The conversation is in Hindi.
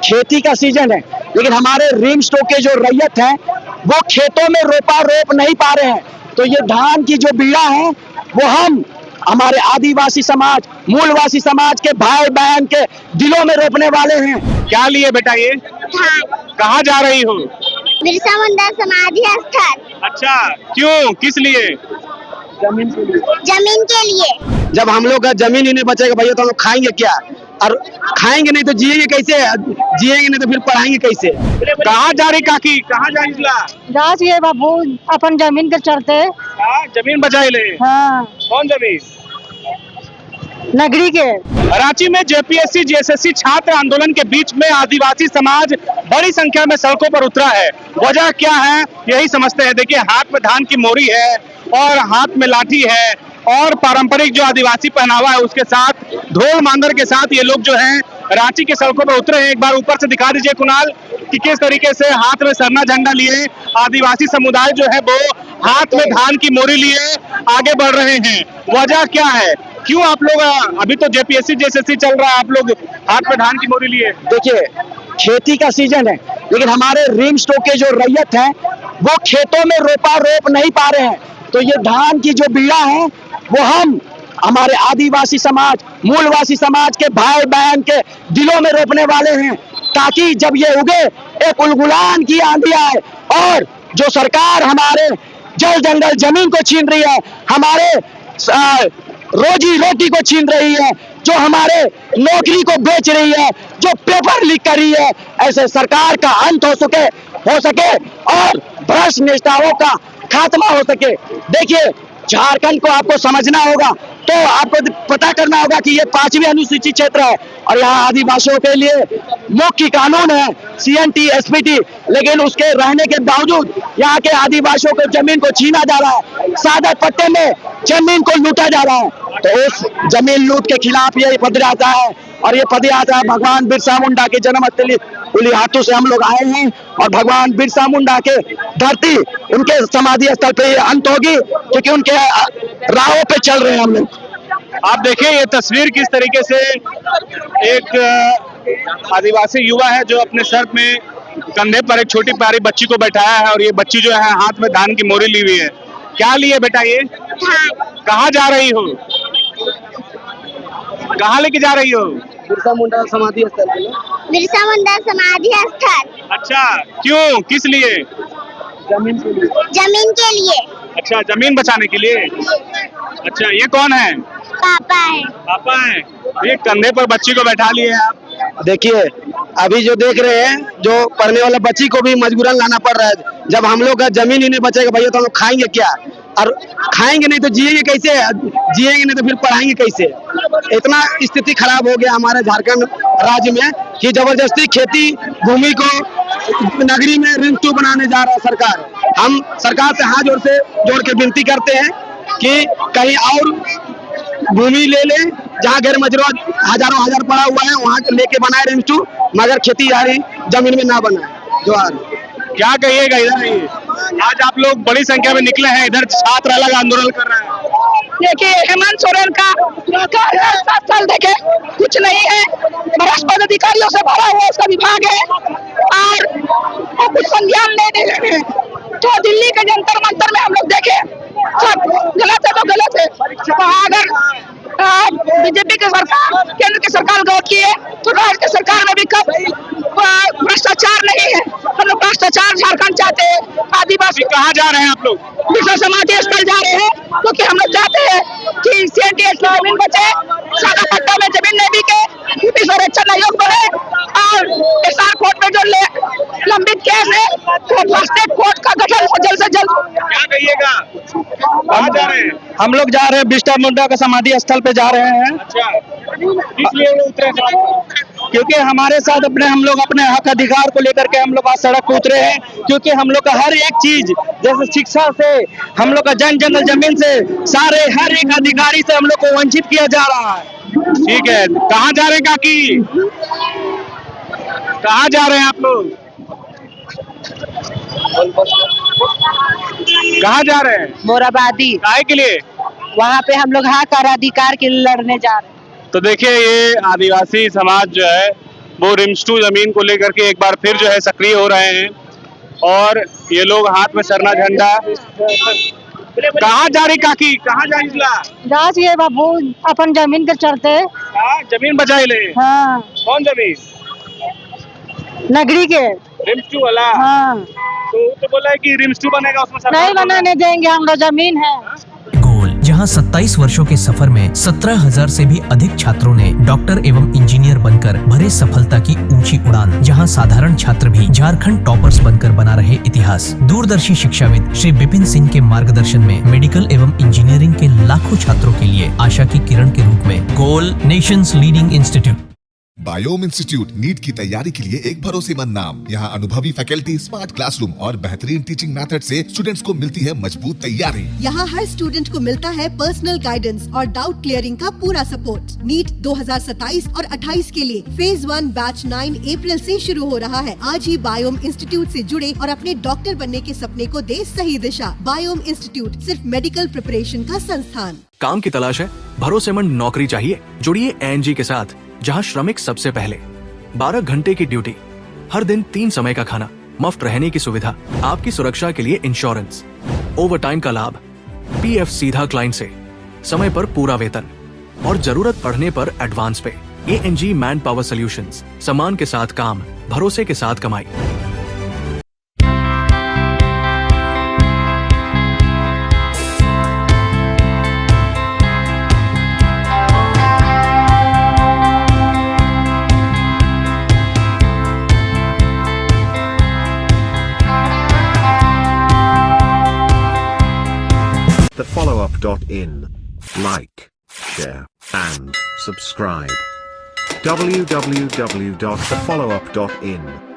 खेती का सीजन है, लेकिन हमारे रिमस्टोक के जो रैयत है वो खेतों में रोप नहीं पा रहे हैं। तो ये धान की जो बीड़ा है वो हम हमारे आदिवासी समाज, मूलवासी समाज के भाई बहन के दिलों में रोपने वाले हैं। क्या लिए बेटा ये? धान। कहाँ जा रही हो? बिरसा मुंडा समाधि स्थल। अच्छा, क्यों, किस लिए? जमीन के लिए। जमीन के लिए। जब हम लोग का जमीन ही नहीं बचेगा भैया तो हम लोग खाएंगे क्या? और खाएंगे नहीं तो जिएंगे कैसे? जिएंगे नहीं तो फिर पढ़ाएंगे कैसे? कहाँ जा रही काकी, कहाँ जा रही? जा छिए बाबू अपन जमीन के चलते। जमीन बचाए ले। हाँ, कौन जमीन? नगरी के। रांची में जेपीएससी जीएसएससी छात्र आंदोलन के बीच में आदिवासी समाज बड़ी संख्या में सड़कों पर उतरा है। वजह क्या है यही समझते हैं। देखिए, हाथ में धान की मोरी है और हाथ में लाठी है और पारंपरिक जो आदिवासी पहनावा है उसके साथ ढोल मांदर के साथ ये लोग जो हैं रांची के सड़कों पर उतरे हैं। एक बार ऊपर से दिखा दीजिए कुणाल कि किस तरीके से हाथ में सरना झंडा लिए आदिवासी समुदाय जो है वो हाथ में धान की मोरी लिए आगे बढ़ रहे हैं। वजह क्या है, क्यों आप लोग, अभी तो जेपीएससी जीएसएससी चल रहा है, आप लोग हाथ में धान की मोरी लिए? देखिए, खेती का सीजन है, लेकिन हमारे रिमस्टोक के जो रैयत है वो खेतों में रोप नहीं पा रहे हैं। तो ये धान की जो बीड़ा है वो हम हमारे आदिवासी समाज, मूलवासी समाज के भाई बहन के दिलों में रोपने वाले हैं, ताकि जब ये उगे एक उलगुलान की आंधी आए। और जो सरकार हमारे जल जंगल जमीन को छीन रही है, हमारे रोजी रोटी को छीन रही है, जो हमारे नौकरी को बेच रही है, जो पेपर लीक कर रही है, ऐसे सरकार का अंत हो सके और भ्रष्ट नेताओं का खात्मा हो सके। देखिए, झारखंड को आपको समझना होगा तो आपको पता करना होगा कि ये 5वीं अनुसूचित क्षेत्र है और यहाँ आदिवासियों के लिए मुख्य कानून है CNT SPT, लेकिन उसके रहने के बावजूद यहाँ के आदिवासियों को जमीन को छीना जा रहा है, सादर पट्टे में जमीन को लूटा जा रहा है। तो उस जमीन लूट के खिलाफ ये पदयात्रा है और ये पदयात्रा भगवान बिरसा मुंडा के जन्मस्थली उलिहातू से हम लोग आए हैं और भगवान बिरसा मुंडा के धरती, उनके समाधि स्थल पे ये अंत होगी, क्योंकि उनके राहों पे चल रहे हैं हम लोग। आप देखिए ये तस्वीर किस तरीके से एक आदिवासी युवा है जो अपने सर में कंधे पर एक छोटी प्यारी बच्ची को बैठाया है और ये बच्ची जो है हाथ में धान की मोरी ली हुई है। क्या लिए बेटा ये? धान। कहाँ जा रही हो? कहाँ लेके जा रही हो? बिरसा मुंडा समाधि स्थल पे। बिरसा मुंडा समाधि स्थल। अच्छा, क्यों, किस लिए? जमीन के लिए। जमीन के लिए। अच्छा, जमीन बचाने के लिए। अच्छा, ये कौन है? पापा है। पापा है। ये कंधे पर बच्ची को बैठा लिए हैं आप। देखिए, अभी जो देख रहे हैं, जो पढ़ने वाला बच्ची को भी मजबूरन लाना पड़ रहा है। जब हम लोग का जमीन ही नहीं बचेगा भैया तो हम लोग खाएंगे क्या? और खाएंगे नहीं तो जिएंगे कैसे? जिएंगे नहीं तो फिर पढ़ाएंगे कैसे? इतना स्थिति खराब हो गया हमारे झारखंड राज्य में कि जबरदस्ती खेती भूमि को नगरी में रिंग 2 बनाने जा रहा है सरकार। हम सरकार से हाथ जोड़ के विनती करते हैं कि कहीं और भूमि ले ले, जहाँ गैर मजरूर हजारों हजार पड़ा हुआ है वहाँ लेके बनाए रिंग 2, मगर खेती यारी जमीन में ना बनाए। जोहार। क्या कहिएगा इधर आइए। आज आप लोग बड़ी संख्या में निकले हैं, इधर छात्र अलग आंदोलन कर रहे हैं। देखिए, हेमंत सोरेन का 7 साल देखे कुछ नहीं है, भ्रष्ट पदाधिकारियों से भरा हुआ उसका विभाग है और कुछ संज्ञान नहीं दे रहे हैं। तो दिल्ली के जंतर मंतर में हम लोग देखे सब गलत है तो गलत है। वहाँ अगर बीजेपी की सरकार, केंद्र की सरकार गौर की है तो राज्य की सरकार में भी कब भ्रष्टाचार नहीं है। हम लोग भ्रष्टाचार झारखंड चाहते हैं। आदिवासी कहाँ जा रहे हैं आप लोग? बिरसा समाधि स्थल जा रहे हैं क्योंकि हम लोग चाहते हैं कि CNT जमीन बचे, सादा पट्टा में जमीन नहीं बिके, भूमि संरक्षण आयोग बने और SR कोर्ट में जो लंबित केस है तो फास्टेग कोर्ट का गठन हो जल्द से जल्द। क्या कहिएगा, कहाँ जा रहे हैं? हम लोग जा रहे हैं बिरसा मुंडा का समाधि स्थल पे जा रहे हैं। अच्छा, इसलिए वो उतरे हैं? क्योंकि हमारे साथ हम लोग अपने हक अधिकार को लेकर के हम लोग आज सड़क पर उतरे हैं, क्योंकि हम लोग का हर एक चीज, जैसे शिक्षा से हम लोग का जंगल जमीन से सारे हर एक अधिकारी से हम लोग को वंचित किया जा रहा है। ठीक है, कहाँ जा रहे हैं काकी? कहाँ जा रहे हैं आप लोग? कहाँ जा रहे हैं? मोराबादी, काहे के लिए? वहाँ पे हम लोग हक और अधिकार के लिए लड़ने जा रहे हैं। तो देखिए, ये आदिवासी समाज जो है वो रिम्स-2 जमीन को लेकर के एक बार फिर जो है सक्रिय हो रहे हैं और ये लोग हाथ में सरना झंडा। कहाँ जा रही काकी, कहाँ जा रही ला? दास ये बाबू अपन जमीन के चलते हाँ, जमीन बचाई ले। हाँ कौन जमीन? नगरी के रिम्स-2 वाला। हाँ तो बोला है कि रिम्स-2 बनेगा उसमें सरकार नहीं बनाने देंगे, हम लोग जमीन है। गोल, जहां 27 वर्षों के सफर में 17,000 से भी अधिक छात्रों ने डॉक्टर एवं इंजीनियर बनकर भरे सफलता की ऊंची उड़ान, जहां साधारण छात्र भी झारखंड टॉपर्स बनकर बना रहे इतिहास। दूरदर्शी शिक्षाविद श्री विपिन सिंह के मार्गदर्शन में मेडिकल एवं इंजीनियरिंग के लाखों छात्रों के लिए आशा की किरण के रूप में गोल, nations leading institute. Biome institute NEET की तैयारी के लिए एक भरोसेमंद नाम। यहाँ अनुभवी फैकल्टी, स्मार्ट क्लासरूम और बेहतरीन टीचिंग मेथड से स्टूडेंट्स को मिलती है मजबूत तैयारी। यहाँ हर स्टूडेंट को मिलता है पर्सनल गाइडेंस और डाउट क्लियरिंग का पूरा सपोर्ट। नीट 2027 और 28 के लिए फेज 1 बैच 9 अप्रैल से शुरू हो रहा है। आज ही बायोम इंस्टीट्यूट से जुड़े और अपने डॉक्टर बनने के सपने को दे सही दिशा। बायोम इंस्टीट्यूट सिर्फ मेडिकल प्रिपरेशन का संस्थान। काम की तलाश है, भरोसेमंद नौकरी चाहिए? जुड़िए एनजी के साथ, जहां श्रमिक सबसे पहले। 12 घंटे की ड्यूटी, हर दिन 3 समय का खाना, मुफ्त रहने की सुविधा, आपकी सुरक्षा के लिए इंश्योरेंस, ओवर टाइम का लाभ, पीएफ सीधा क्लाइंट से, समय पर पूरा वेतन और जरूरत पड़ने पर एडवांस पे। एएनजी मैन पावर सॉल्यूशंस, सम्मान के साथ काम, भरोसे के साथ कमाई। thefollowup.in. Like, share, and subscribe. www.thefollowup.in